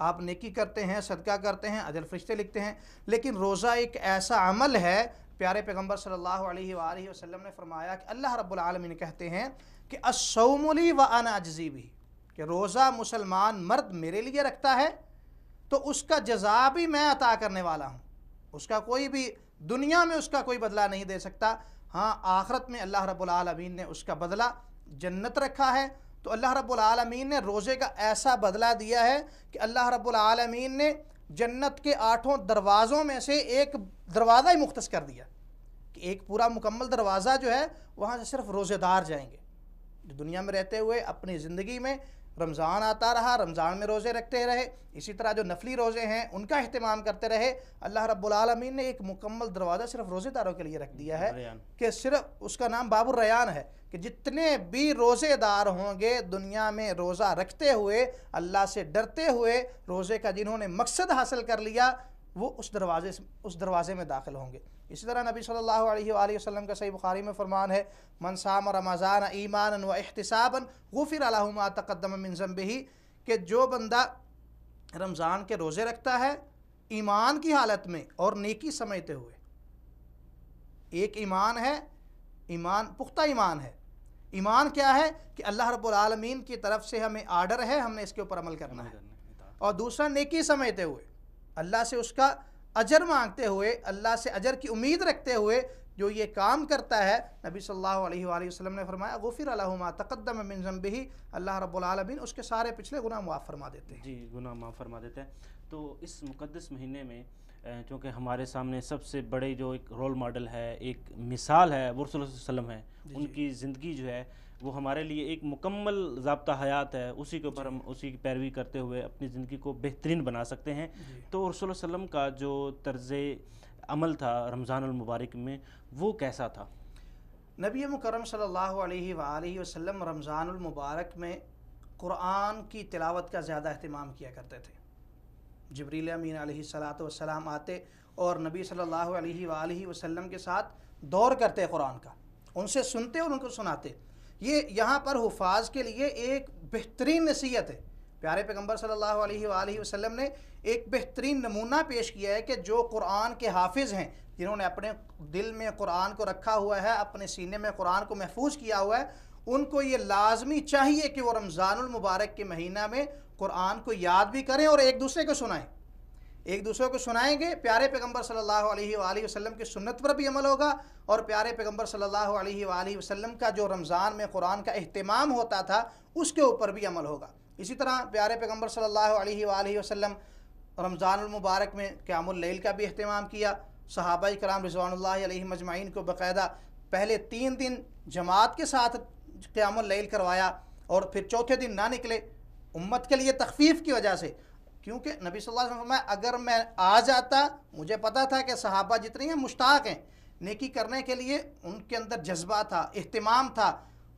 آپ نیکی کرتے ہیں، صدقہ کرتے ہیں، اجر فرشتے لکھتے ہیں، لیکن روزہ ایک ایسا عمل ہے، پیارے پیغمبر صلی اللہ علیہ وآلہ وسلم نے فرمایا کہ اللہ رب العالمین کہتے ہیں کہ الصوم لی وانا اجزی بہ، کہ روزہ مسلمان مرد میرے لیے رکھتا ہے تو اس کا جزا بھی میں عطا کرنے والا ہوں، اس کا کوئی بھی دنیا میں اس کا کوئی بدلہ نہیں دے سکتا، ہاں آخرت میں اللہ رب العالمین نے اس کا بدلہ جنت رکھا ہے۔ تو اللہ رب العالمین نے روزے کا ایسا بدلہ دیا ہے کہ اللہ رب العالمین نے جنت کے 8 دروازوں میں سے ایک دروازہ ہی مختص کر دیا، کہ ایک پورا مکمل دروازہ جو ہے وہاں سے صرف روزے دار جائیں گے، جو دنیا میں رہتے ہوئے اپنی زندگی میں رمضان آتا رہا، رمضان میں روزے رکھتے رہے، اسی طرح جو نفلی روزے ہیں ان کا اہتمام کرتے رہے، اللہ رب العالمین نے ایک مکمل دروازہ صرف روزے داروں کے لیے رکھ دیا ہے کہ صرف اس کا نام باب الریان ہے، کہ جتنے بھی روزے دار ہوں گے دنیا میں روزہ رکھتے ہوئے، اللہ سے ڈرتے ہوئے، روزے کا جنہوں نے مقصد حاصل کر لیا، وہ اس دروازے میں داخل ہوں گے۔ اسی طرح نبی صلی اللہ علیہ وآلہ وسلم کا صحیح بخاری میں فرمان ہے، من صام رمضان ایمانا و احتسابا غفر له ما تقدم من ذنبہ، کہ جو بندہ رمضان کے روزے رکھتا ہے ایمان کی حالت میں اور نیکی سمجھتے ہوئے، ایک ایمان ہے، ایمان پختہ ایمان ہے، ایمان کیا ہے کہ اللہ رب العالمین کی طرف سے ہمیں آرڈر ہے، ہم نے اس کے اوپر عمل کرنا ہے، اور دوسرا نیکی سمجھتے ہوئے، اللہ سے اس کا اجر مانگتے ہوئے، اللہ سے اجر کی امید رکھتے ہوئے جو یہ کام کرتا ہے، نبی صلی اللہ علیہ وآلہ وسلم نے فرمایا غفر لہ ما تقدم من ذنبہ، اللہ رب العالمین اس کے سارے پچھلے گناہ معاف فرما دیتے ہیں۔ جی، گناہ معاف فرما دیتے ہیں۔ تو اس مقدس مہینے میں چونکہ ہمارے سامنے سب سے بڑے جو ایک رول ماڈل ہے، ایک مثال ہے، وہ رسول اللہ صلی اللہ علیہ وسلم ہے، ان کی زندگی جو ہے وہ ہمارے لیے ایک مکمل ضابطہ حیات ہے، اسی کے اوپر ہم اسی کی پیروی کرتے ہوئے اپنی زندگی کو بہترین بنا سکتے ہیں۔ تو رسول اللہ علیہ وسلم کا جو طرز عمل تھا رمضان المبارک میں وہ کیسا تھا؟ نبی مکرم صلی اللہ علیہ وآلہ وسلم رمضان المبارک میں قرآن کی تلاوت کا زیادہ اہتمام کیا کرتے تھے۔ جبریل امین علیہ السلام آتے اور نبی صلی اللہ علیہ وآلہ وسلم کے ساتھ دور کرتے قرآن کا، ان سے سنتے اور ان کو سناتے۔ یہ یہاں پر حفاظ کے لیے ایک بہترین نصیحت ہے، پیارے پیغمبر صلی اللہ علیہ وآلہ وسلم نے ایک بہترین نمونہ پیش کیا ہے کہ جو قرآن کے حافظ ہیں، جنہوں نے اپنے دل میں قرآن کو رکھا ہوا ہے، اپنے سینے میں قرآن کو محفوظ کیا ہوا ہے، ان کو یہ لازمی چاہیے کہ وہ رمضان المبارک کے مہینہ میں قرآن کو یاد بھی کریں اور ایک دوسرے کو سنائیں۔ ایک دوسرے کو سنائیں گے، پیارے پیغمبر صلی اللہ علیہ وآلہ وسلم کی سنت پر بھی عمل ہوگا، اور پیارے پیغمبر صلی اللہ علیہ وآلہ وسلم کا جو رمضان میں قرآن کا اہتمام ہوتا تھا اس کے اوپر بھی عمل ہوگا۔ اسی طرح پیارے پیغمبر صلی اللہ علیہ وآلہ وسلم رمضان المبارک میں قیام اللیل کا بھی اہتمام کیا۔ صحابہ کرام رضوان اللہ علیہم اجمعین کو باقاعدہ پہلے 3 دن جماعت کے ساتھ قیام اللیل کروایا اور پھر چوتھے دن نہ نکلے، امت کے لیے تخفیف کی وجہ سے، کیونکہ نبی صلی اللہ علیہ وسلم فرمایا اگر میں آ جاتا، مجھے پتا تھا کہ صحابہ جتنے ہیں مشتاق ہیں نیکی کرنے کے لیے، ان کے اندر جذبہ تھا، اہتمام تھا،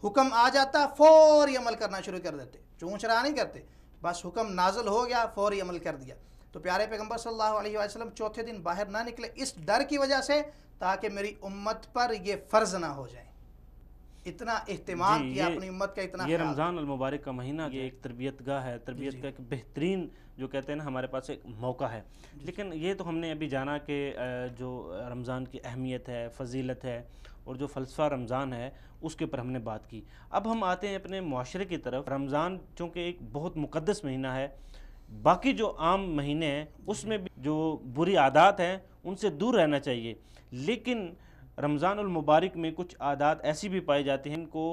حکم آ جاتا فوری عمل کرنا شروع کر دیتے، چون چرا نہیں کرتے، بس حکم نازل ہو گیا فوری عمل کر دیا۔ تو پیارے پیغمبر صلی اللہ علیہ وسلم چوتھے دن باہر نہ نکلے اس ڈر کی وجہ سے تاکہ میری امت پر یہ فرض نہ ہو جائے، اتنا اہتمام کیا اپنی امت کا، اتنا یہ رمضان المبارک کا مہینہ یہ ایک تربیت گاہ ہے، تربیت کا ایک بہترین جو کہتے ہیں نا ہمارے پاس ایک موقع ہے۔ لیکن یہ تو ہم نے ابھی جانا کہ جو رمضان کی اہمیت ہے، فضیلت ہے، اور جو فلسفہ رمضان ہے اس کے اوپر ہم نے بات کی۔ اب ہم آتے ہیں اپنے معاشرے کی طرف۔ رمضان چونکہ ایک بہت مقدس مہینہ ہے، باقی جو عام مہینے ہیں اس میں بھی جو بری عادات ہیں ان سے دور رہنا چاہیے، لیکن رمضان المبارک میں کچھ عادات ایسی بھی پائی جاتی ہیں ان کو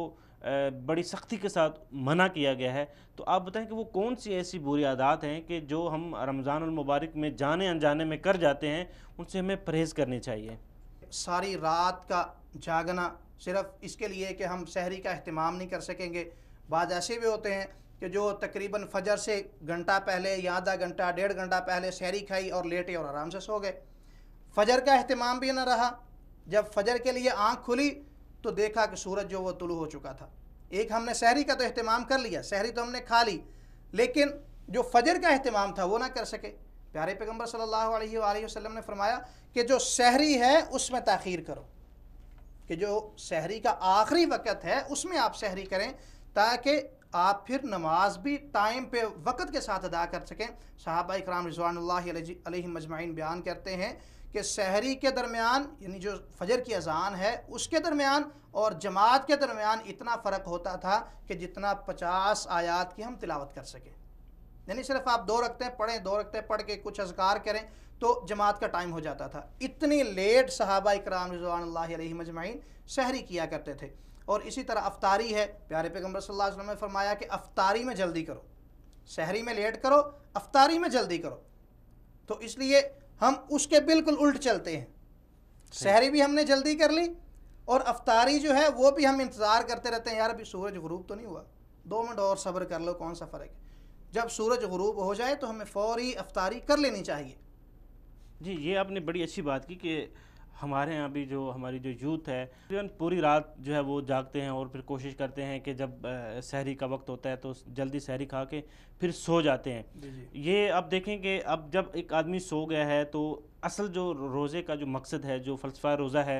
بڑی سختی کے ساتھ منع کیا گیا ہے۔ تو آپ بتائیں کہ وہ کون سی ایسی بری عادات ہیں کہ جو ہم رمضان المبارک میں جانے انجانے میں کر جاتے ہیں، ان سے ہمیں پرہیز کرنی چاہیے؟ ساری رات کا جاگنا صرف اس کے لیے کہ ہم سحری کا اہتمام نہیں کر سکیں گے۔ بعض ایسے بھی ہوتے ہیں کہ جو تقریباً فجر سے گھنٹہ پہلے یا آدھا گھنٹہ 1.5 گھنٹہ پہلے سحری کھائی اور لیٹے اور آرام سے سو گئے، فجر کا اہتمام بھی نہ رہا۔ جب فجر کے لیے آنکھ کھلی تو دیکھا کہ سورج جو وہ طلوع ہو چکا تھا۔ ایک ہم نے سحری کا تو اہتمام کر لیا، سحری تو ہم نے کھا لی، لیکن جو فجر کا اہتمام تھا وہ نہ کر سکے۔ پیارے پیغمبر صلی اللہ علیہ وآلہ وسلم نے فرمایا کہ جو سحری ہے اس میں تاخیر کرو، کہ جو سحری کا آخری وقت ہے اس میں آپ سحری کریں تاکہ آپ پھر نماز بھی ٹائم پہ وقت کے ساتھ ادا کر سکیں۔ صحابہ اکرام رضوان اللہ علیہم اجمعین بیان کرتے ہیں کہ سحری کے درمیان، یعنی جو فجر کی اذان ہے اس کے درمیان اور جماعت کے درمیان اتنا فرق ہوتا تھا کہ جتنا 50 آیات کی ہم تلاوت کر سکیں، یعنی صرف آپ 2 رکعتیں پڑھیں، 2 رکعتیں پڑھ کے کچھ اذکار کریں تو جماعت کا ٹائم ہو جاتا تھا۔ اتنی لیٹ صحابہ اکرام رضوان اللہ علیہم اجمعین سحری کیا کرتے تھے۔ اور اسی طرح افطاری ہے، پیارے پیغمبر صلی اللہ علیہ وسلم نے فرمایا کہ افطاری میں جلدی کرو، سحری میں لیٹ کرو، افطاری میں جلدی کرو۔ تو اس لیے ہم اس کے بالکل الٹ چلتے ہیں، سحری بھی ہم نے جلدی کر لی اور افطاری جو ہے وہ بھی ہم انتظار کرتے رہتے ہیں، یار ابھی سورج غروب تو نہیں ہوا، 2 منٹ اور صبر کر لو، کون سا فرق ہے۔ جب سورج غروب ہو جائے تو ہمیں فوری افطاری کر لینی چاہیے۔ جی، یہ آپ نے بڑی اچھی بات کی کہ ہمارے ہاں بھی جو ہماری جو یوتھ ہے پوری رات جو ہے وہ جاگتے ہیں اور پھر کوشش کرتے ہیں کہ جب سحری کا وقت ہوتا ہے تو جلدی سحری کھا کے پھر سو جاتے ہیں۔ یہ اب دیکھیں کہ اب جب ایک آدمی سو گیا ہے تو اصل جو روزے کا جو مقصد ہے، جو فلسفہ روزہ ہے،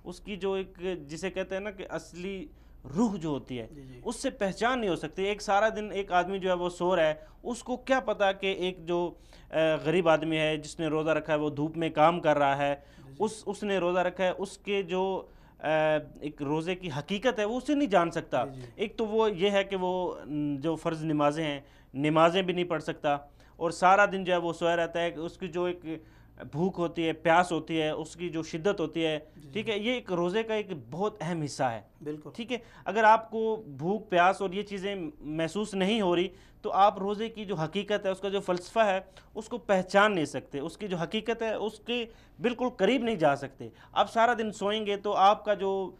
اس کی جو ایک جسے کہتے ہیں نا کہ اصلی روح جو ہوتی ہے اس سے پہچان نہیں ہو سکتی۔ ایک سارا دن ایک آدمی جو ہے وہ سو رہا ہے، اس کو کیا پتا کہ ایک جو غریب آدمی ہے جس نے روزہ رکھا ہے وہ دھوپ میں کام کر رہا ہے، اس نے روزہ رکھا ہے، اس کے جو ایک روزے کی حقیقت ہے وہ اسے نہیں جان سکتا۔ ایک تو وہ یہ ہے کہ وہ جو فرض نمازیں ہیں، نمازیں بھی نہیں پڑھ سکتا اور سارا دن جو ہے وہ سویا رہتا ہے۔ اس کی جو ایک بھوک ہوتی ہے، پیاس ہوتی ہے، اس کی جو شدت ہوتی ہے، ٹھیک ہے، یہ ایک روزے کا ایک بہت اہم حصہ ہے، بالکل ٹھیک ہے۔ اگر آپ کو بھوک، پیاس اور یہ چیزیں محسوس نہیں ہو رہی تو آپ روزے کی جو حقیقت ہے، اس کا جو فلسفہ ہے، اس کو پہچان نہیں سکتے، اس کی جو حقیقت ہے اس کے بالکل قریب نہیں جا سکتے۔ آپ سارا دن سوئیں گے تو آپ کا جو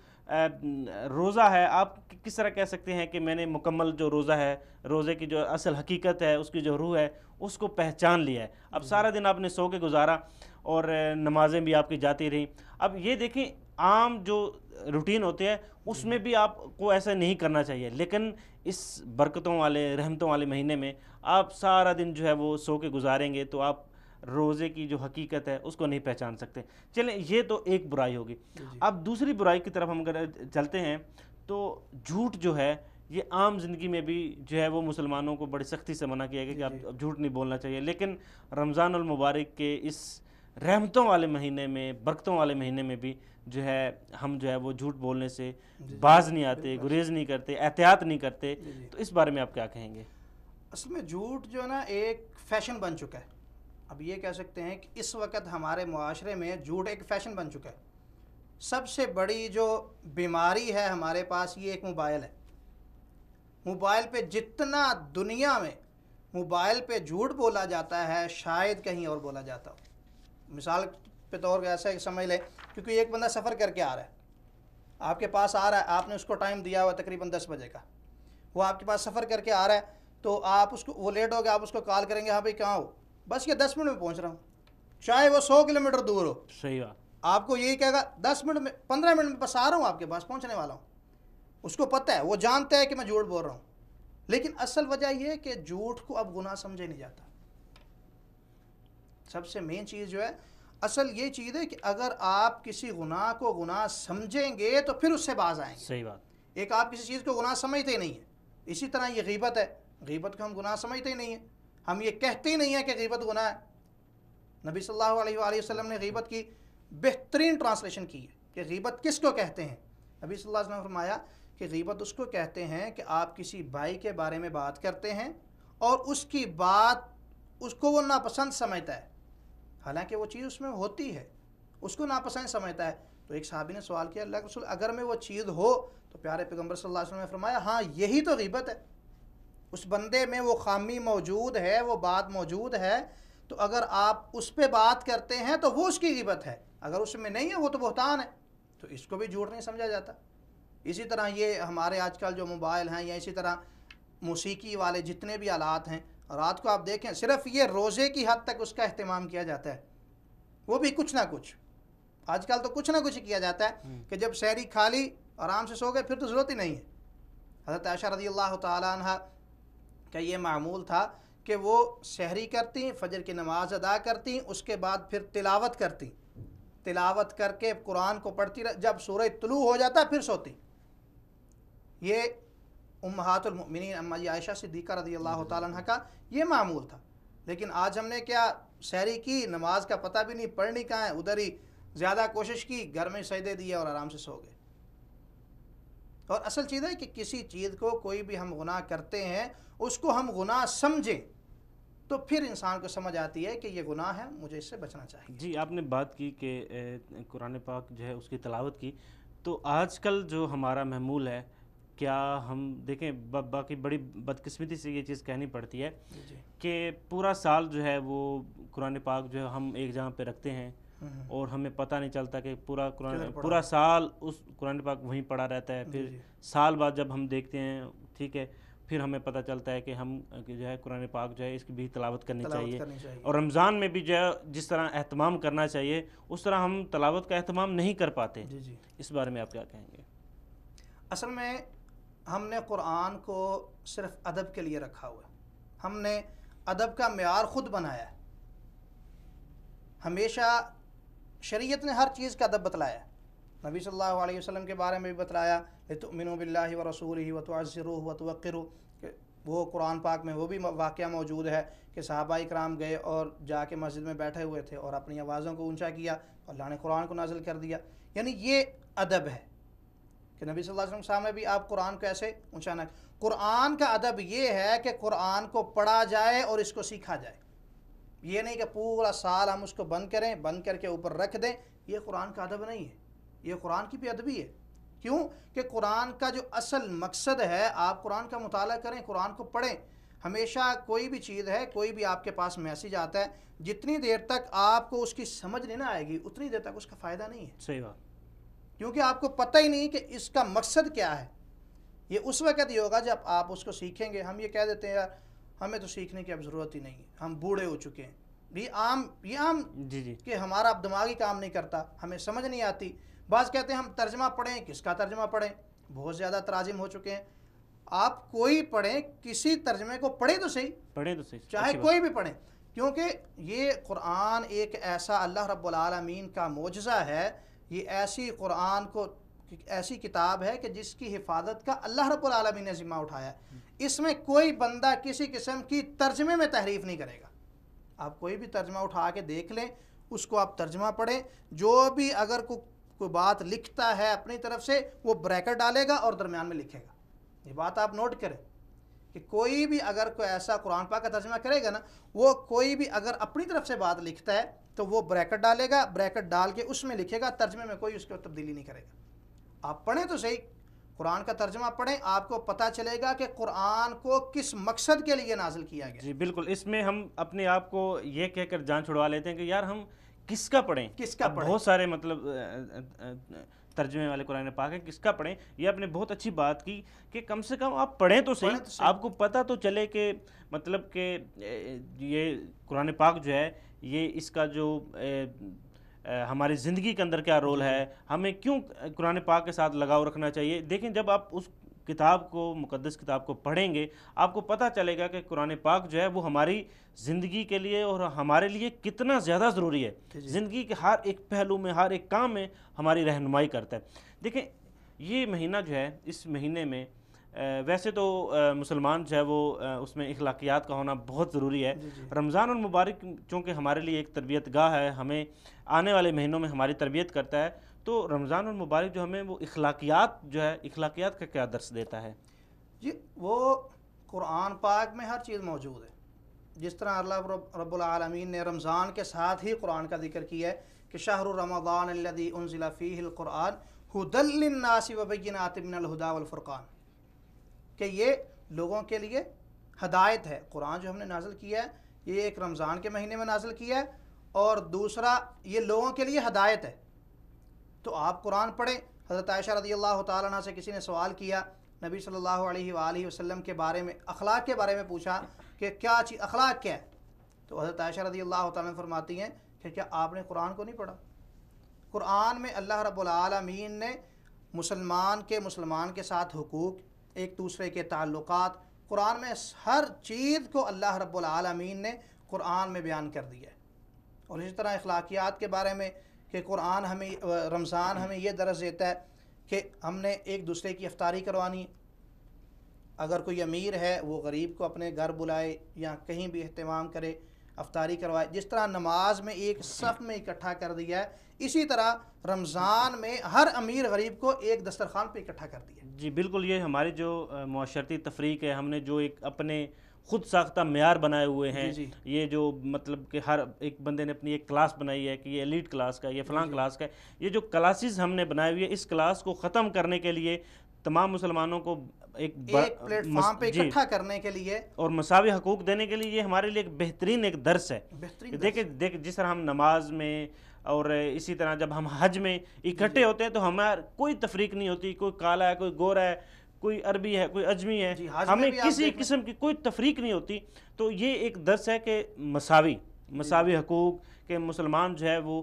روزہ ہے، آپ کس طرح کہہ سکتے ہیں کہ میں نے مکمل جو روزہ ہے، روزے کی جو اصل حقیقت ہے، اس کی جو روح ہے، اس کو پہچان لیا ہے۔ اب سارا دن آپ نے سو کے گزارا اور نمازیں بھی آپ کی جاتی رہیں۔ اب یہ دیکھیں عام جو روٹین ہوتے ہیں اس میں بھی آپ کو ایسا نہیں کرنا چاہیے، لیکن اس برکتوں والے، رحمتوں والے مہینے میں آپ سارا دن جو ہے وہ سو کے گزاریں گے تو آپ روزے کی جو حقیقت ہے اس کو نہیں پہچان سکتے۔ چلیں، یہ تو ایک برائی ہوگی۔ اب دوسری برائی کی طرف ہم اگر چلتے ہیں تو جھوٹ جو ہے یہ عام زندگی میں بھی جو ہے وہ مسلمانوں کو بڑی سختی سے منع کیا گیا کہ اب جھوٹ نہیں بولنا چاہیے، لیکن رمضان المبارک کے اس رحمتوں والے مہینے میں، برکتوں والے مہینے میں بھی جو ہے ہم جو ہے وہ جھوٹ بولنے سے باز نہیں آتے، گریز نہیں کرتے، احتیاط نہیں کرتے۔ تو اس بارے میں آپ کیا کہیں گے؟ اصل میں جھوٹ جو ہے نا ایک فیشن بن چکا ہے۔ اب یہ کہہ سکتے ہیں کہ اس وقت ہمارے معاشرے میں جھوٹ ایک فیشن بن چکا ہے۔ سب سے بڑی جو بیماری ہے ہمارے پاس یہ ایک موبائل ہے۔ موبائل پہ جتنا دنیا میں موبائل پہ جھوٹ بولا جاتا ہے شاید کہیں اور بولا جاتا ہو۔ مثال پہ طور ایسا ہے کہ سمجھ لیں، کیونکہ ایک بندہ سفر کر کے آ رہا ہے، آپ کے پاس آ رہا ہے، آپ نے اس کو ٹائم دیا ہوا تقریباً 10 بجے کا، وہ آپ کے پاس سفر کر کے آ رہا ہے تو آپ اس کو، وہ لیٹ ہو گیا، آپ اس کو کال کریں گے، ہاں بھائی کہاں ہو؟ بس یہ 10 منٹ میں پہنچ رہا ہوں، چاہے وہ 100 کلومیٹر دور ہو۔ صحیح بات۔ آپ کو یہی کہے گا 10 منٹ میں، 15 منٹ میں بس آ رہا ہوں، آپ کے پاس پہنچنے والا ہوں۔ اس کو پتہ ہے، وہ جانتا ہے کہ میں جھوٹ بول رہا ہوں، لیکن اصل وجہ یہ ہے کہ جھوٹ کو اب گناہ سمجھے نہیں جاتا۔ سب سے مین چیز جو ہے، اصل یہ چیز ہے کہ اگر آپ کسی گناہ کو گناہ سمجھیں گے تو پھر اس سے باز آئیں گے۔ صحیح بات۔ ایک آپ کسی چیز کو گناہ سمجھتے ہی نہیں ہیں، اسی طرح یہ غیبت ہے، غیبت کو ہم گناہ سمجھتے ہی نہیں ہیں، ہم یہ کہتے ہی نہیں ہیں کہ غیبت گناہ ہے۔ نبی صلی اللہ علیہ وآلہ وسلم نے غیبت کی بہترین ٹرانسلیشن کی ہے کہ غیبت کس کو کہتے ہیں۔ نبی صلی اللہ علیہ وسلم نے فرمایا کہ غیبت اس کو کہتے ہیں کہ آپ کسی بھائی کے بارے میں بات کرتے ہیں اور اس کی بات اس کو وہ ناپسند سمجھتا ہے، حالانکہ وہ چیز اس میں ہوتی ہے، اس کو ناپسند سمجھتا ہے۔ تو ایک صحابی نے سوال کیا، اللہ کے رسول اگر میں وہ چیز ہو، تو پیارے پیغمبر صلی اللہ علیہ وسلم نے فرمایا ہاں یہی تو غیبت ہے، اس بندے میں وہ خامی موجود ہے، وہ بات موجود ہے، تو اگر آپ اس پہ بات کرتے ہیں تو وہ اس کی غیبت ہے، اگر اس میں نہیں ہے وہ تو بہتان ہے، تو اس کو بھی جھوٹ نہیں سمجھا جاتا۔ اسی طرح یہ ہمارے آج کل جو موبائل ہیں یا اسی طرح موسیقی والے جتنے بھی آلات ہیں، رات کو آپ دیکھیں صرف یہ روزے کی حد تک اس کا اہتمام کیا جاتا ہے، وہ بھی کچھ نہ کچھ، آج کل تو کچھ نہ کچھ کیا جاتا ہے کہ جب سحری کھا لی آرام سے سو گئے پھر تو ضرورت ہی نہیں ہے۔ حضرت عائشہ رضی اللہ تعالیٰ عنہ کا یہ معمول تھا کہ وہ سحری کرتی، فجر کی نماز ادا کرتی، اس کے بعد پھر تلاوت کرتی، تلاوت کر کے قرآن کو پڑھتی، جب سورج طلوع ہو جاتا پھر سوتی۔ یہ امہات المؤمنین اما عائشہ صدیقہ رضی اللہ تعالیٰ عنہ کا یہ معمول تھا. لیکن آج ہم نے کیا سحری کی, نماز کا پتہ بھی نہیں, پڑھنی کہاں ہے, ادھر ہی زیادہ کوشش کی, گھر میں سجدے دیے اور آرام سے سو گئے. اور اصل چیز ہے کہ کسی چیز کو کوئی بھی ہم گناہ کرتے ہیں اس کو ہم گناہ سمجھیں تو پھر انسان کو سمجھ آتی ہے کہ یہ گناہ ہے, مجھے اس سے بچنا چاہیے. جی, آپ نے بات کی کہ قرآن پاک جو ہے اس کی تلاوت کی, تو آج کل جو ہمارا معمول ہے, کیا ہم دیکھیں باقی بڑی بدقسمتی سے یہ چیز کہنی پڑتی ہے کہ پورا سال جو ہے وہ قرآن پاک جو ہے ہم ایک جگہ پہ رکھتے ہیں اور ہمیں پتہ نہیں چلتا کہ پورا سال اس قرآن پاک وہیں پڑا رہتا ہے. پھر سال بعد جب ہم دیکھتے ہیں, ٹھیک ہے, پھر ہمیں پتہ چلتا ہے کہ ہم جو ہے قرآن پاک جو ہے اس کی بھی تلاوت کرنی چاہیے. اور رمضان میں بھی جو ہے جس طرح اہتمام کرنا چاہیے اس طرح ہم تلاوت کا اہتمام نہیں کر پاتے. اس بارے میں آپ کیا کہیں گے؟ اصل میں ہم نے قرآن کو صرف ادب کے لیے رکھا ہوا ہے. ہم نے ادب کا معیار خود بنایا ہے. ہمیشہ شریعت نے ہر چیز کا ادب بتلایا ہے. نبی صلی اللہ علیہ وسلم کے بارے میں بھی بتلایا, لِتُؤْمِنُوا بِاللَّهِ وَرَسُولِهِ وَتُعَزِّرُوهُ وَتُوَقِّرُوهُ, کہ وہ قرآن پاک میں وہ بھی واقعہ موجود ہے کہ صحابہ کرام گئے اور جا کے مسجد میں بیٹھے ہوئے تھے اور اپنی آوازوں کو اونچا کیا, اللہ نے قرآن کو نازل کر دیا. یعنی یہ ادب ہے کہ نبی صلی اللہ علیہ وسلم کے سامنے بھی آپ قرآن کو ایسے اونچا نہ. قرآن کا ادب یہ ہے کہ قرآن کو پڑھا جائے اور اس کو سیکھا جائے. یہ نہیں کہ پورا سال ہم اس کو بند کریں, بند کر کے اوپر رکھ دیں. یہ قرآن کا ادب نہیں ہے, یہ قرآن کی بے ادبی ہے. کیوں کہ قرآن کا جو اصل مقصد ہے, آپ قرآن کا مطالعہ کریں, قرآن کو پڑھیں. ہمیشہ کوئی بھی چیز ہے, کوئی بھی آپ کے پاس میسیج آتا ہے, جتنی دیر تک آپ کو اس کی سمجھ نہیں نہ آئے گی اتنی دیر تک اس کا فائدہ نہیں ہے. صحیح بات. کیونکہ آپ کو پتہ ہی نہیں کہ اس کا مقصد کیا ہے. یہ اس وقت ہی ہوگا جب آپ اس کو سیکھیں گے. ہم یہ کہہ دیتے ہیں یار ہمیں تو سیکھنے کی اب ضرورت ہی نہیں ہے, ہم بوڑھے ہو چکے ہیں. یہ عام جی کہ ہمارا اب دماغی کام نہیں کرتا, ہمیں سمجھ نہیں آتی. بعض کہتے ہیں ہم ترجمہ پڑھیں, کس کا ترجمہ پڑھیں, بہت زیادہ تراجم ہو چکے ہیں. آپ کوئی پڑھیں, کسی ترجمے کو پڑھیں تو صحیح, چاہے کوئی بھی پڑھیں. کیونکہ یہ قرآن ایک ایسا اللہ رب العالمین کا معجزہ ہے. یہ ایسی قرآن کو ایسی کتاب ہے کہ جس کی حفاظت کا اللہ رب العالمین نے ذمہ اٹھایا ہے. اس میں کوئی بندہ کسی قسم کی ترجمے میں تحریف نہیں کرے گا. آپ کوئی بھی ترجمہ اٹھا کے دیکھ لیں, اس کو آپ ترجمہ پڑھیں, جو بھی اگر کوئی بات لکھتا ہے اپنی طرف سے وہ بریکٹ ڈالے گا اور درمیان میں لکھے گا. یہ بات آپ نوٹ کریں کہ کوئی بھی اگر کوئی ایسا قرآن پاک کا ترجمہ کرے گا نا, وہ کوئی بھی اگر اپنی طرف سے بات لکھتا ہے تو وہ بریکٹ ڈالے گا, بریکٹ ڈال کے اس میں لکھے گا, ترجمے میں کوئی اس کو تبدیلی نہیں کرے گا. آپ پڑھیں تو صحیح, قرآن کا ترجمہ پڑھیں, آپ کو پتہ چلے گا کہ قرآن کو کس مقصد کے لیے نازل کیا گیا. جی بالکل. اس میں ہم اپنے آپ کو یہ کہہ کر جان چھڑوا لیتے ہیں کہ یار ہم کس کا پڑھیں, بہت سارے مطلب ترجمے والے قرآن پاک ہیں, کس کا پڑھیں. یہ آپ نے بہت اچھی بات کی کہ کم سے کم آپ پڑھیں تو صحیح, آپ کو پتہ تو چلے کہ مطلب کہ یہ قرآن پاک جو ہے یہ اس کا جو ہماری زندگی کے اندر کیا رول ہے, ہمیں کیوں قرآن پاک کے ساتھ لگاؤ رکھنا چاہیے. دیکھیں جب آپ اس کتاب کو, مقدس کتاب کو پڑھیں گے, آپ کو پتہ چلے گا کہ قرآن پاک جو ہے وہ ہماری زندگی کے لیے اور ہمارے لیے کتنا زیادہ ضروری ہے. زندگی کے ہر ایک پہلو میں, ہر ایک کام میں ہماری رہنمائی کرتا ہے. دیکھیں یہ مہینہ جو ہے, اس مہینے میں ویسے تو مسلمان جو ہے وہ اس میں اخلاقیات کا ہونا بہت ضروری ہے. رمضان المبارک چونکہ ہمارے لیے ایک تربیت گاہ ہے, ہمیں آنے والے مہینوں میں ہماری تربیت کرتا ہے, تو رمضان المبارک جو ہمیں وہ اخلاقیات جو ہے, اخلاقیات کا کیا درس دیتا ہے؟ جی وہ قرآن پاک میں ہر چیز موجود ہے. جس طرح اللہ رب العالمین نے رمضان کے ساتھ ہی قرآن کا ذکر کیا ہے کہ شہر رمضان الذی انزل فیہ القرآن ھدی للناس وبینات من الھدی والفرقان, کہ یہ لوگوں کے لیے ہدایت ہے. قرآن جو ہم نے نازل کیا ہے یہ ایک رمضان کے مہینے میں نازل کیا ہے, اور دوسرا یہ لوگوں کے لیے ہدایت ہے. تو آپ قرآن پڑھیں. حضرت عائشہ رضی اللہ تعالیٰ عنہ سے کسی نے سوال کیا نبی صلی اللہ علیہ وآلہ وسلم کے بارے میں, اخلاق کے بارے میں پوچھا کہ کیا چیز اخلاق کیا ہے, تو حضرت عائشہ رضی اللہ تعالیٰ عنہ فرماتی ہیں کہ کیا آپ نے قرآن کو نہیں پڑھا؟ قرآن میں اللہ رب العالمین نے مسلمان کے ساتھ حقوق, ایک دوسرے کے تعلقات, قرآن میں ہر چیز کو اللہ رب العالمین نے قرآن میں بیان کر دیا ہے. اور اسی طرح اخلاقیات کے بارے میں کہ قرآن ہمیں, رمضان ہمیں یہ درس دیتا ہے کہ ہم نے ایک دوسرے کی افطاری کروانی ہے. اگر کوئی امیر ہے وہ غریب کو اپنے گھر بلائے یا کہیں بھی اہتمام کرے، افطاری کروائے. جس طرح نماز میں ایک صف میں اکٹھا کر دیا ہے، اسی طرح رمضان میں ہر امیر غریب کو ایک دسترخوان پہ اکٹھا کر دیا. جی بالکل، یہ ہماری جو معاشرتی تفریق ہے، ہم نے جو ایک اپنے خود ساختہ معیار بنائے ہوئے ہیں. جی یہ جو مطلب کہ ہر ایک بندے نے اپنی ایک کلاس بنائی ہے کہ یہ ایلیٹ کلاس کا، یہ فلاں کلاس کا ہے. یہ جو کلاسز ہم نے بنائے ہوئی ہے، اس کلاس کو ختم کرنے کے لیے تمام مسلمانوں کو ایک پلیٹ فارم پہ اکٹھا کرنے کے لیے اور مساوی حقوق دینے کے لیے یہ ہمارے لیے ایک بہترین ایک درس ہے. دیکھیں جس طرح ہم نماز میں اور اسی طرح جب ہم حج میں اکٹھے ہوتے ہیں تو ہمارا کوئی تفریق نہیں ہوتی، کوئی کالا ہے، کوئی گورا ہے، کوئی عربی ہے، کوئی اجمی ہے، ہمیں کسی قسم کی کوئی تفریق نہیں ہوتی. تو یہ ایک درس ہے کہ مساوی حقوق، کہ مسلمان جو ہے وہ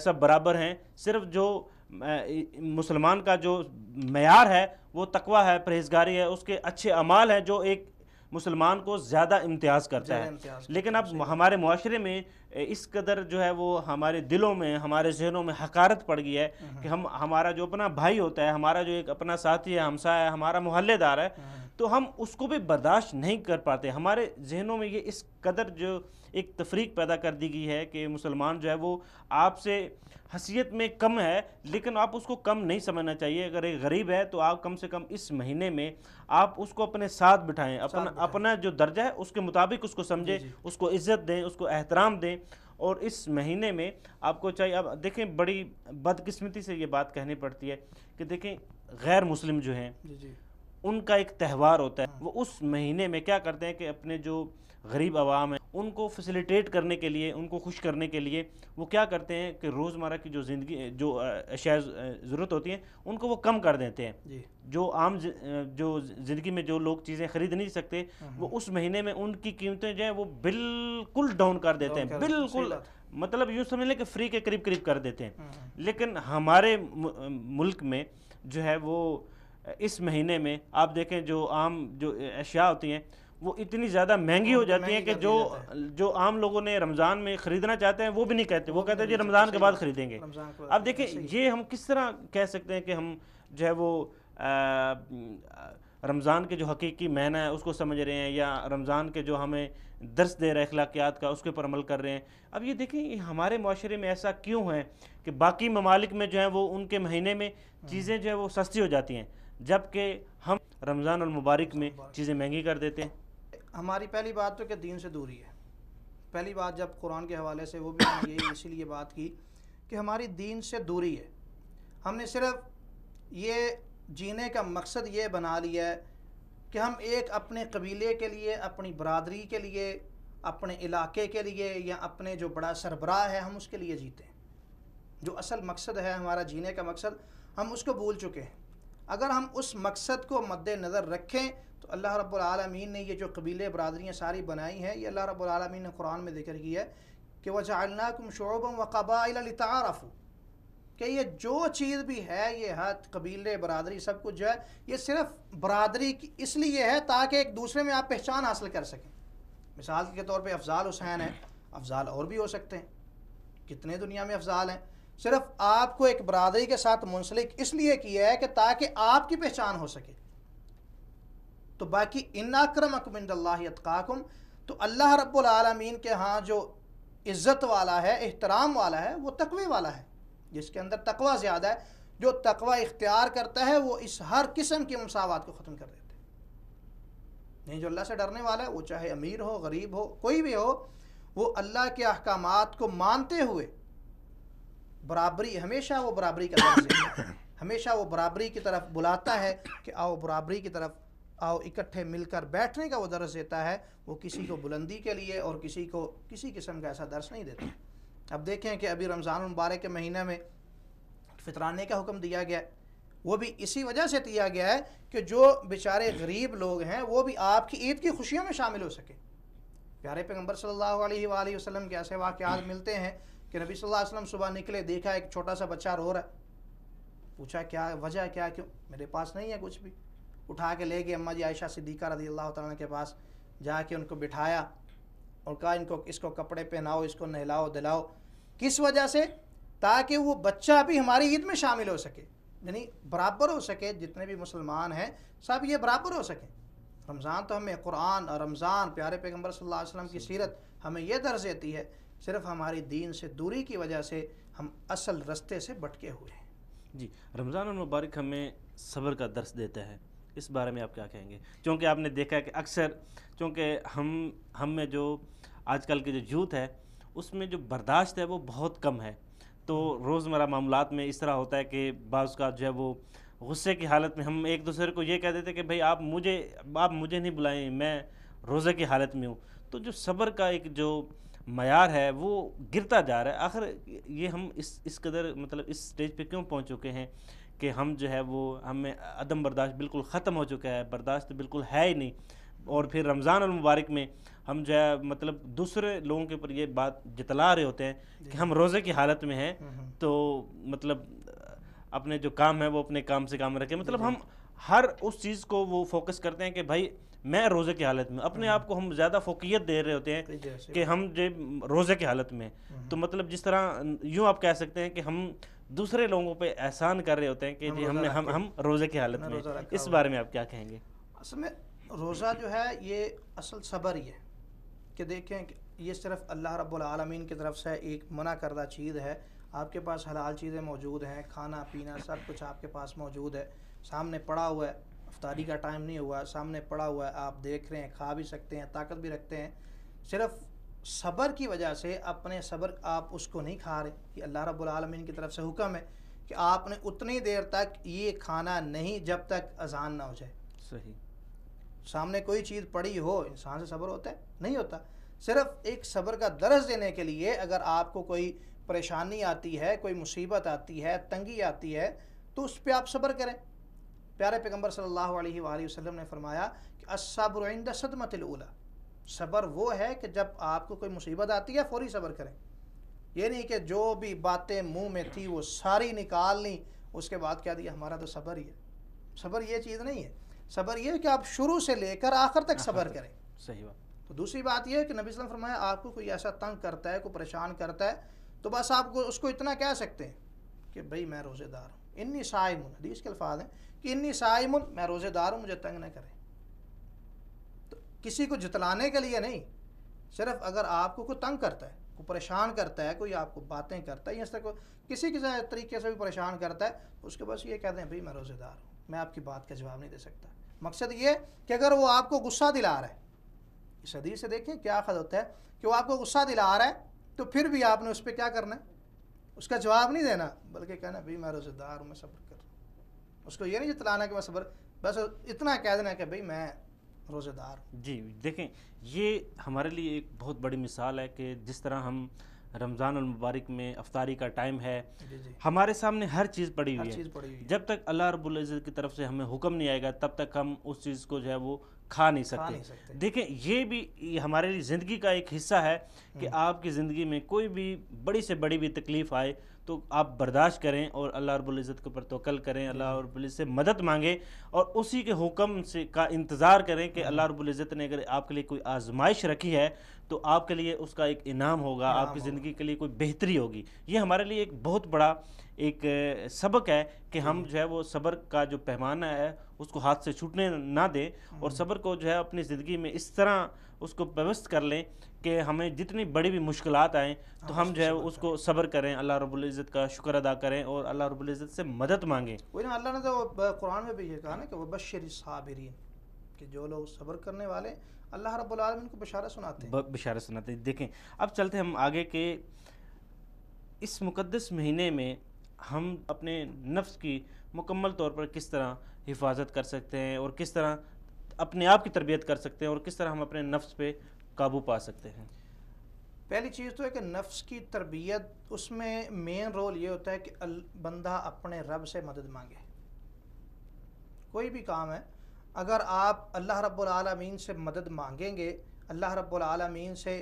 سب برابر ہیں. صرف جو مسلمان کا جو معیار ہے وہ تقوی ہے، پرہیزگاری ہے، اس کے اچھے اعمال ہیں جو ایک مسلمان کو زیادہ امتیاز کرتا ہے. لیکن اب ہمارے معاشرے میں اس قدر جو ہے وہ ہمارے دلوں میں، ہمارے ذہنوں میں حقارت پڑ گئی ہے کہ ہمارا جو اپنا بھائی ہوتا ہے، ہمارا جو ایک اپنا ساتھی ہے، ہمسایہ ہے، ہمارا محلے دار ہے، تو ہم اس کو بھی برداشت نہیں کر پاتے. ہمارے ذہنوں میں یہ اس قدر جو ایک تفریق پیدا کر دی گئی ہے کہ مسلمان جو ہے وہ آپ سے حیثیت میں کم ہے، لیکن آپ اس کو کم نہیں سمجھنا چاہیے. اگر ایک غریب ہے تو آپ کم سے کم اس مہینے میں آپ اس کو اپنے ساتھ بٹھائیں، اپنا جو درجہ ہے اس کے مطابق اس کو سمجھیں، اس کو عزت دیں، اس کو احترام دیں. اور اس مہینے میں آپ کو چاہیے، اب دیکھیں بڑی بدقسمتی سے یہ بات کہنی پڑتی ہے کہ دیکھیں غیر مسلم جو ہیں ان کا ایک تہوار ہوتا ہے، وہ اس مہینے میں کیا کرتے ہیں کہ اپنے جو غریب عوام ہیں ان کو فیسیلیٹیٹ کرنے کے لیے، ان کو خوش کرنے کے لیے وہ کیا کرتے ہیں کہ روزمرہ کی جو زندگی، جو اشیاء ضرورت ہوتی ہیں ان کو وہ کم کر دیتے ہیں. جو عام جو زندگی میں جو لوگ چیزیں خرید نہیں سکتے، وہ اس مہینے میں ان کی قیمتیں جو ہیں وہ بالکل ڈاؤن کر دیتے ہیں، بالکل مطلب یوں سمجھ لیں کہ فری کے قریب قریب کر دیتے ہیں. لیکن ہمارے ملک میں جو ہے وہ اس مہینے میں آپ دیکھیں جو عام جو اشیاء ہوتی ہیں وہ اتنی زیادہ مہنگی ہو جاتی ہیں کہ جو عام لوگوں نے رمضان میں خریدنا چاہتے ہیں وہ بھی نہیں کہتے، وہ کہتے ہیں جی رمضان کے بعد خریدیں گے. اب دیکھیں یہ ہم کس طرح کہہ سکتے ہیں کہ ہم جو ہے وہ رمضان کے جو حقیقی معنی ہے اس کو سمجھ رہے ہیں، یا رمضان کے جو ہمیں درس دے رہے اخلاقیات کا اس کے اوپر عمل کر رہے ہیں. اب یہ دیکھیں ہمارے معاشرے میں ایسا کیوں ہے کہ باقی ممالک میں جو ہے وہ ان کے مہینے میں چیزیں جو ہے وہ سستی ہو جاتی ہیں، جبکہ ہم رمضان المبارک میں چیزیں مہنگی کر دیتے ہیں. ہماری پہلی بات تو کہ دین سے دوری ہے. پہلی بات جب قرآن کے حوالے سے وہ بھی ہم نے یہ اسی لیے بات کی کہ ہماری دین سے دوری ہے. ہم نے صرف یہ جینے کا مقصد یہ بنا لیا ہے کہ ہم ایک اپنے قبیلے کے لیے، اپنی برادری کے لیے، اپنے علاقے کے لیے یا اپنے جو بڑا سربراہ ہے ہم اس کے لیے جیتے ہیں. جو اصل مقصد ہے ہمارا جینے کا مقصد ہم اس کو بھول چکے ہیں. اگر ہم اس مقصد کو مد نظر رکھیں تو اللہ رب العالمین نے یہ جو قبیلے برادریاں ساری بنائی ہیں، یہ اللہ رب العالمین نے قرآن میں ذکر کیا ہے کہ وَجَعَلْنَاكُمْ شُعُوبًا وَقَبَائِلَ لِتَعَارَفُوا، کہ یہ جو چیز بھی ہے، یہ ہاتھ قبیلے برادری سب کچھ جو ہے یہ صرف برادری کی اس لیے ہے تاکہ ایک دوسرے میں آپ پہچان حاصل کر سکیں. مثال کے طور پہ افضال حسین ہیں، افضال اور بھی ہو سکتے ہیں، کتنے دنیا میں افضال ہیں. صرف آپ کو ایک برادری کے ساتھ منسلک اس لیے کیا ہے کہ تاکہ آپ کی پہچان ہو سکے. تو باقی ان اکرمکم عند اللہ اتقاکم، تو اللہ رب العالمین کے ہاں جو عزت والا ہے، احترام والا ہے، وہ تقوی والا ہے، جس کے اندر تقوی زیادہ ہے. جو تقوی اختیار کرتا ہے وہ اس ہر قسم کی مساوات کو ختم کر دیتا ہے. نہیں، جو اللہ سے ڈرنے والا ہے وہ چاہے امیر ہو، غریب ہو، کوئی بھی ہو، وہ اللہ کے احکامات کو مانتے ہوئے برابری، ہمیشہ وہ برابری کا درس دیتا ہے، ہمیشہ وہ برابری کی طرف بلاتا ہے کہ آؤ برابری کی طرف آؤ، اکٹھے مل کر بیٹھنے کا وہ درس دیتا ہے. وہ کسی کو بلندی کے لیے اور کسی کو کسی قسم کا ایسا درس نہیں دیتا. اب دیکھیں کہ ابھی رمضان المبارک کے مہینہ میں فطرانے کا حکم دیا گیا ہے، وہ بھی اسی وجہ سے دیا گیا ہے کہ جو بیچارے غریب لوگ ہیں وہ بھی آپ کی عید کی خوشیوں میں شامل ہو سکے. پیارے پیغمبر صلی اللہ علیہ وآلہ وسلم کے ایسے واقعات ملتے ہیں کہ نبی صلی اللہ علیہ وسلم صبح نکلے، دیکھا ایک چھوٹا سا بچہ رو رہا ہے، پوچھا کیا وجہ، کیا کیوں؟ میرے پاس نہیں ہے کچھ بھی. اٹھا کے لے گئے اماں جی عائشہ صدیقہ رضی اللہ تعالیٰ کے پاس، جا کے ان کو بٹھایا اور کہا اس کو کپڑے پہناؤ، اس کو نہلاؤ دلاؤ. کس وجہ سے؟ تاکہ وہ بچہ بھی ہماری عید میں شامل ہو سکے، یعنی برابر ہو سکے، جتنے بھی مسلمان ہیں سب یہ برابر ہو سکیں. رمضان تو ہمیں قرآن اور رمضان پیارے پیغمبر صلی اللہ علیہ وسلم کی سیرت ہمیں یہ درس دیتی ہے، صرف ہماری دین سے دوری کی وجہ سے ہم اصل رستے سے بھٹکے ہوئے ہیں۔ جی، رمضان المبارک ہمیں صبر کا درس دیتا ہے، اس بارے میں آپ کیا کہیں گے؟ چونکہ آپ نے دیکھا ہے کہ اکثر چونکہ ہم میں جو آج کل کے جو یوتھ ہے اس میں جو برداشت ہے وہ بہت کم ہے، تو روزمرہ معاملات میں اس طرح ہوتا ہے کہ بعض کا جو ہے وہ غصے کی حالت میں ہم ایک دوسرے کو یہ کہہ دیتے کہ بھائی آپ مجھے نہیں بلائیں، میں روزے کی حالت میں ہوں۔ تو جو صبر کا ایک جو معیار ہے وہ گرتا جا رہا ہے۔ آخر یہ ہم اس قدر مطلب اس سٹیج پہ کیوں پہنچ چکے ہیں کہ ہم جو ہے وہ ہمیں عدم برداشت بالکل ختم ہو چکا ہے، برداشت بالکل ہے ہی نہیں، اور پھر رمضان المبارک میں ہم جو ہے مطلب دوسرے لوگوں کے اوپر یہ بات جتلا رہے ہوتے ہیں کہ ہم روزے کی حالت میں ہیں، تو مطلب اپنے جو کام ہے وہ اپنے کام سے کام رکھیں، مطلب ہم ہر اس چیز کو وہ فوکس کرتے ہیں کہ بھائی میں روزے کی حالت میں، اپنے آپ کو ہم زیادہ فوقیت دے رہے ہوتے ہیں کہ ہم جو روزے کی حالت میں، تو مطلب جس طرح یوں آپ کہہ سکتے ہیں کہ ہم دوسرے لوگوں پہ احسان کر رہے ہوتے ہیں کہ جی ہم روزے کی حالت میں، اس بارے میں آپ کیا کہیں گے؟ اصل میں روزہ جو ہے یہ اصل صبر ہی ہے، کہ دیکھیں کہ یہ صرف اللہ رب العالمین کی طرف سے ایک منع کردہ چیز ہے۔ آپ کے پاس حلال چیزیں موجود ہیں، کھانا پینا سب کچھ آپ کے پاس موجود ہے، سامنے پڑا ہوا ہے، افطاری کا ٹائم نہیں ہوا، سامنے پڑا ہوا ہے، آپ دیکھ رہے ہیں، کھا بھی سکتے ہیں، طاقت بھی رکھتے ہیں، صرف صبر کی وجہ سے اپنے صبر آپ اس کو نہیں کھا رہے۔ کہ اللہ رب العالمین کی طرف سے حکم ہے کہ آپ نے اتنی دیر تک یہ کھانا نہیں جب تک اذان نہ ہو جائے۔ صحیح، سامنے کوئی چیز پڑی ہو، انسان سے صبر ہوتا ہے؟ نہیں ہوتا۔ صرف ایک صبر کا درس دینے کے لیے اگر آپ کو کوئی پریشانی آتی ہے، کوئی مصیبت آتی ہے، تنگی آتی ہے، تو اس پہ آپ صبر کریں۔ پیارے پیغمبر صلی اللہ علیہ وآلہ وسلم نے فرمایا کہ الصبر عند صدمۃ الاولی، صبر وہ ہے کہ جب آپ کو کوئی مصیبت آتی ہے فوری صبر کریں۔ یہ نہیں کہ جو بھی باتیں منہ میں تھی وہ ساری نکال لیں، اس کے بعد کیا دیا ہمارا تو صبر ہی ہے۔ صبر یہ چیز نہیں ہے، صبر یہ ہے کہ آپ شروع سے لے کر آخر تک صبر کریں۔ صحیح بات۔ تو دوسری بات یہ ہے کہ نبی صلی اللہ علیہ وسلم فرمایا آپ کو کوئی ایسا تنگ کرتا ہے، کوئی پریشان کرتا ہے، تو بس آپ کو اس کو اتنا کہہ سکتے ہیں کہ بھئی میں روزے دار ہوں، انی صائم، حدیث کے الفاظ ہیں کہ انی صائم، میں روزے دار ہوں، مجھے تنگ نہ کریں۔ تو کسی کو جتلانے کے لیے نہیں، صرف اگر آپ کو کوئی تنگ کرتا ہے، کوئی پریشان کرتا ہے، کوئی آپ کو باتیں کرتا ہے، یا اس طرح کسی طریقے سے بھی پریشان کرتا ہے، اس کے بس یہ کہتے ہیں بھئی میں روزے دار ہوں، میں آپ کی بات کا جواب نہیں دے سکتا۔ مقصد یہ کہ اگر وہ آپ کو غصہ دلا رہا ہے، اس حدیث سے دیکھیں کیا اخذ ہوتا ہے کہ وہ آپ کو غصہ دلا رہا ہے، تو پھر بھی آپ نے اس پہ کیا کرنا ہے؟ اس کا جواب نہیں دینا، بلکہ کہنا بھئی میں روزہ دار ہوں، میں صبر کر رہا ہوں۔ اس کو یہ نہیں جتلانا کہ میں صبر، بس اتنا کہہ دینا کہ بھئی میں روزہ دار ہوں۔ جی دیکھیں، یہ ہمارے لیے ایک بہت بڑی مثال ہے کہ جس طرح ہم رمضان المبارک میں افطاری کا ٹائم ہے، ہمارے سامنے ہر چیز پڑی ہوئی ہے، جب تک اللہ رب العزت کی طرف سے ہمیں حکم نہیں آئے گا تب تک ہم اس چیز کو جو ہے وہ کھا نہیں سکتے۔ دیکھیں یہ بھی ہمارے لیے زندگی کا ایک حصہ ہے کہ آپ کی زندگی میں کوئی بھی بڑی سے بڑی بھی تکلیف آئے تو آپ برداشت کریں اور اللہ رب العزت کے اوپر توکل کریں، اللہ رب العزت سے مدد مانگیں اور اسی کے حکم سے کا انتظار کریں کہ اللہ رب العزت نے اگر آپ کے لیے کوئی آزمائش رکھی ہے تو آپ کے لیے اس کا ایک انعام ہوگا، آپ کی زندگی کے لیے کوئی بہتری ہوگی۔ یہ ہمارے لیے ایک بہت بڑا ایک سبق ہے کہ ہم جو ہے وہ صبر کا جو پیمانہ ہے اس کو ہاتھ سے چھوٹنے نہ دیں، اور صبر کو جو ہے اپنی زندگی میں اس طرح اس کو پیوست کر لیں کہ ہمیں جتنی بڑی بھی مشکلات آئیں تو ہم جو ہے اس کو صبر کریں، اللہ رب العزت کا شکر ادا کریں اور اللہ رب العزت سے مدد مانگیں۔ وہی نا، اللہ نے تو قرآن میں بھی یہ کہا نا کہ وبشر الصابرین، کہ جو لوگ صبر کرنے والے اللہ رب العالمین کو بشارت سناتے ہیں، بشارت سناتے ہیں۔ دیکھیں اب چلتے ہیں ہم آگے کہ اس مقدس مہینے میں ہم اپنے نفس کی مکمل طور پر کس طرح حفاظت کر سکتے ہیں اور کس طرح اپنے آپ کی تربیت کر سکتے ہیں اور کس طرح ہم اپنے نفس پہ قابو پا سکتے ہیں۔ پہلی چیز تو ہے کہ نفس کی تربیت، اس میں مین رول یہ ہوتا ہے کہ بندہ اپنے رب سے مدد مانگے۔ کوئی بھی کام ہے، اگر آپ اللہ رب العالمین سے مدد مانگیں گے، اللہ رب العالمین سے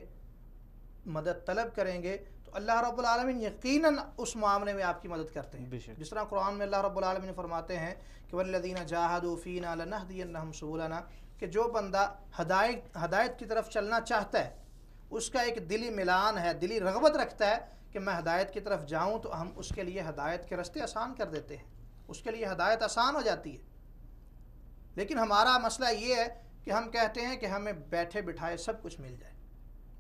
مدد طلب کریں گے، تو اللہ رب العالمین یقیناً اس معاملے میں آپ کی مدد کرتے ہیں۔ جس طرح قرآن میں اللہ رب العالمین فرماتے ہیں کہ وَالَّذِينَ جَاهَدُوا فِينَا لَنَهْدِيَنَّهُمْ سُبُلَنَا، کہ جو بندہ ہدایت کی طرف چلنا چاہتا ہے، اس کا ایک دلی ملان ہے، دلی رغبت رکھتا ہے کہ میں ہدایت کی طرف جاؤں، تو ہم اس کے لیے ہدایت کے راستے آسان کر دیتے ہیں، اس کے لیے ہدایت آسان ہو جاتی ہے۔ لیکن ہمارا مسئلہ یہ ہے کہ ہم کہتے ہیں کہ ہمیں بیٹھے بٹھائے سب کچھ مل جائے.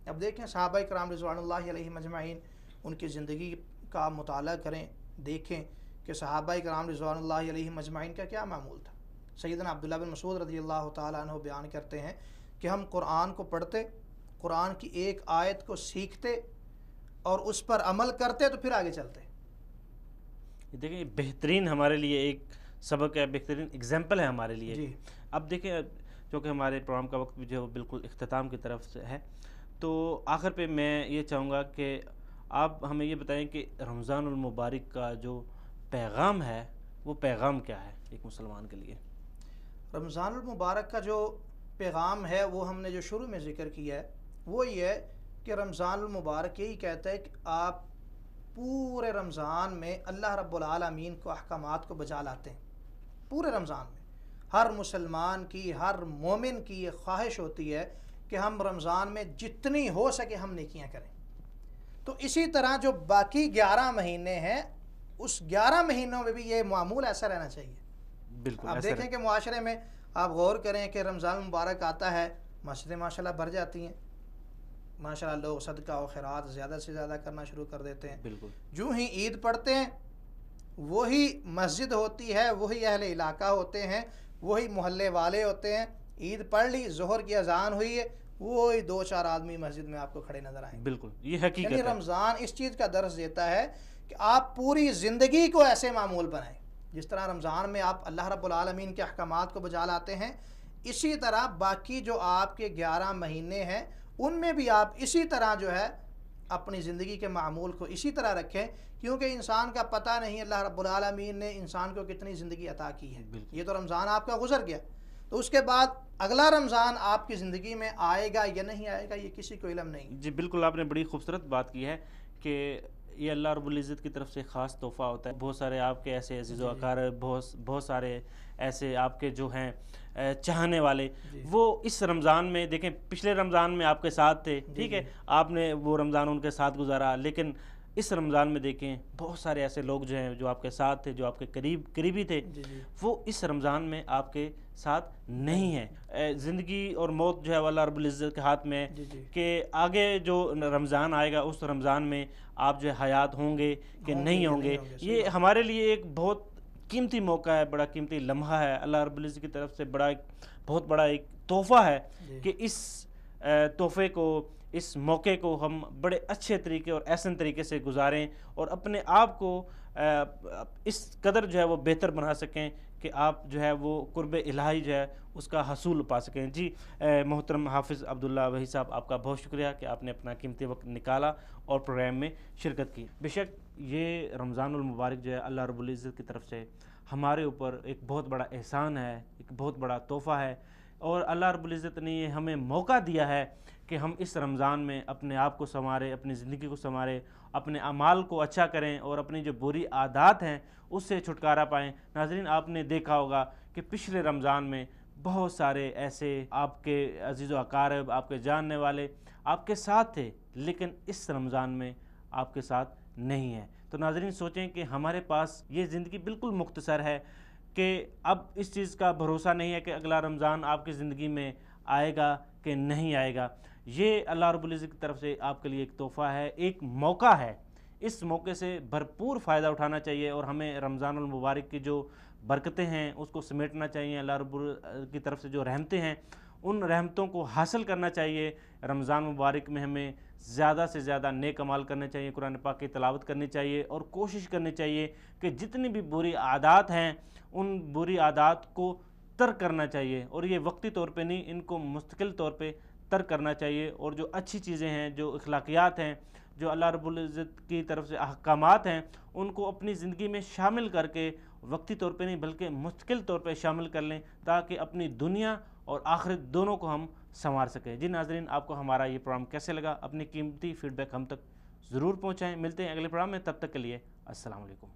اب دیکھیں صحابہ کرام رضوان اللہ علیہم اجمعین، ان کی زندگی کا مطالعہ کریں، دیکھیں کہ صحابہ کرام رضوان اللہ علیہم اجمعین کا کیا معمول تھا. سیدنا عبداللہ بن مسعود رضی اللہ تعالیٰ عنہ بیان کرتے ہیں کہ ہم قرآن کو پڑھتے، قرآن کی ایک آیت کو سیکھتے اور اس پر عمل کرتے تو پھر آگے چلتے. دیکھیں بہترین ہمارے لیے ایک سبق ہے، بہترین اگزامپل ہے ہمارے لیے. جی اب دیکھیں چونکہ ہمارے پروگرام کا وقت جو بالکل اختتام کی طرف سے ہے، تو آخر پہ میں یہ چاہوں گا کہ آپ ہمیں یہ بتائیں کہ رمضان المبارک کا جو پیغام ہے وہ پیغام کیا ہے ایک مسلمان کے لیے؟ رمضان المبارک کا جو پیغام ہے وہ ہم نے جو شروع میں ذکر کیا ہے وہ یہ ہے کہ رمضان المبارک یہی کہتا ہے کہ آپ پورے رمضان میں اللہ رب العالمین کو احکامات کو بجا لاتے ہیں. پورے رمضان میں ہر مسلمان کی، ہر مومن کی یہ خواہش ہوتی ہے کہ ہم رمضان میں جتنی ہو سکے ہم نیکیاں کریں. تو اسی طرح جو باقی 11 مہینے ہیں اس 11 مہینوں میں بھی یہ معمول ایسا رہنا چاہیے. بالکل آپ دیکھیں کہ معاشرے میں آپ غور کریں کہ رمضان مبارک آتا ہے، مسجدیں ماشاءاللہ بھر جاتی ہیں، ماشاءاللہ لوگ صدقہ و خیرات زیادہ سے زیادہ کرنا شروع کر دیتے ہیں. بالکل جو ہی عید پڑھتے ہیں وہی مسجد ہوتی ہے، وہی اہل علاقہ ہوتے ہیں، وہی محلے والے ہوتے ہیں. عید پڑھ لی، ظہر کی اذان ہوئی ہے، وہی 2-4 آدمی مسجد میں آپ کو کھڑے نظر آئیں. بالکل یہ حقیقت یعنی ہے. رمضان اس چیز کا درس دیتا ہے کہ آپ پوری زندگی کو ایسے معمول بنائیں. جس طرح رمضان میں آپ اللہ رب العالمین کے احکامات کو بجا لاتے ہیں، اسی طرح باقی جو آپ کے 11 مہینے ہیں ان میں بھی آپ اسی طرح جو ہے اپنی زندگی کے معمول کو اسی طرح رکھیں، کیونکہ انسان کا پتہ نہیں اللہ رب العالمین نے انسان کو کتنی زندگی عطا کی ہے. یہ تو رمضان آپ کا گزر گیا، تو اس کے بعد اگلا رمضان آپ کی زندگی میں آئے گا یا نہیں آئے گا یہ کسی کو علم نہیں. جی بالکل، آپ نے بڑی خوبصورت بات کی ہے کہ یہ اللہ رب العزت کی طرف سے خاص تحفہ ہوتا ہے. بہت سارے آپ کے ایسے عزیز و اقارب، بہت سارے ایسے آپ کے جو ہیں چاہنے والے، وہ اس رمضان میں دیکھیں پچھلے رمضان میں آپ کے ساتھ تھے، ٹھیک ہے، آپ نے وہ رمضان ان کے ساتھ گزارا، لیکن اس رمضان میں دیکھیں بہت سارے ایسے لوگ جو ہیں جو آپ کے ساتھ تھے، جو آپ کے قریبی تھے، وہ اس رمضان میں آپ کے ساتھ نہیں ہیں. زندگی اور موت جو ہے اللہ رب العزت کے ہاتھ میں ہے کہ آگے جو رمضان آئے گا اس رمضان میں آپ جو ہے حیات ہوں گے کہ نہیں ہوں گے. یہ ہمارے لیے ایک بہت قیمتی موقع ہے، بڑا قیمتی لمحہ ہے. اللہ رب العزت کی طرف سے بہت بڑا ایک تحفہ ہے کہ اس تحفے کو، اس موقع کو ہم بڑے اچھے طریقے اور احسن طریقے سے گزاریں اور اپنے آپ کو اس قدر جو ہے وہ بہتر بنا سکیں کہ آپ جو ہے وہ قرب الہی جو ہے اس کا حصول پا سکیں. جی محترم حافظ عبداللہ وحید صاحب، آپ کا بہت شکریہ کہ آپ نے اپنا قیمتی وقت نکالا اور پروگرام میں شرکت کی. بے شک یہ رمضان المبارک جو ہے اللہ رب العزت کی طرف سے ہمارے اوپر ایک بہت بڑا احسان ہے، ایک بہت بڑا تحفہ ہے، اور اللہ رب العزت نے یہ ہمیں موقع دیا ہے کہ ہم اس رمضان میں اپنے آپ کو سنواریں، اپنی زندگی کو سنواریں، اپنے اعمال کو اچھا کریں اور اپنی جو بری عادات ہیں اس سے چھٹکارا پائیں. ناظرین آپ نے دیکھا ہوگا کہ پچھلے رمضان میں بہت سارے ایسے آپ کے عزیز و اقارب، آپ کے جاننے والے آپ کے ساتھ تھے، لیکن اس رمضان میں آپ کے ساتھ نہیں ہیں. تو ناظرین سوچیں کہ ہمارے پاس یہ زندگی بالکل مختصر ہے کہ اب اس چیز کا بھروسہ نہیں ہے کہ اگلا رمضان آپ کی زندگی میں آئے گا کہ نہیں آئے گا. یہ اللہ رب العزت کی طرف سے آپ کے لیے ایک تحفہ ہے، ایک موقع ہے. اس موقع سے بھرپور فائدہ اٹھانا چاہیے اور ہمیں رمضان المبارک کی جو برکتیں ہیں اس کو سمیٹنا چاہیے. اللہ رب العزت کی طرف سے جو رحمتیں ہیں ان رحمتوں کو حاصل کرنا چاہیے. رمضان مبارک میں ہمیں زیادہ سے زیادہ نیک عمال کرنے چاہیے، قرآن پاک کی تلاوت کرنی چاہیے اور کوشش کرنی چاہیے کہ جتنی بھی بری عادات ہیں ان بری عادات کو ترک کرنا چاہیے. اور یہ وقتی طور پہ نہیں، ان کو مستقل طور پہ ترک کرنا چاہیے. اور جو اچھی چیزیں ہیں، جو اخلاقیات ہیں، جو اللہ رب العزت کی طرف سے احکامات ہیں، ان کو اپنی زندگی میں شامل کر کے وقتی طور پہ نہیں بلکہ مستقل طور پہ شامل کر لیں تاکہ اپنی دنیا اور آخرت دونوں کو ہم سنوار سکیں. جی ناظرین آپ کو ہمارا یہ پروگرام کیسے لگا؟ اپنی قیمتی فیڈ بیک ہم تک ضرور پہنچائیں. ملتے ہیں اگلے پروگرام میں، تب تک کے لیے السلام علیکم.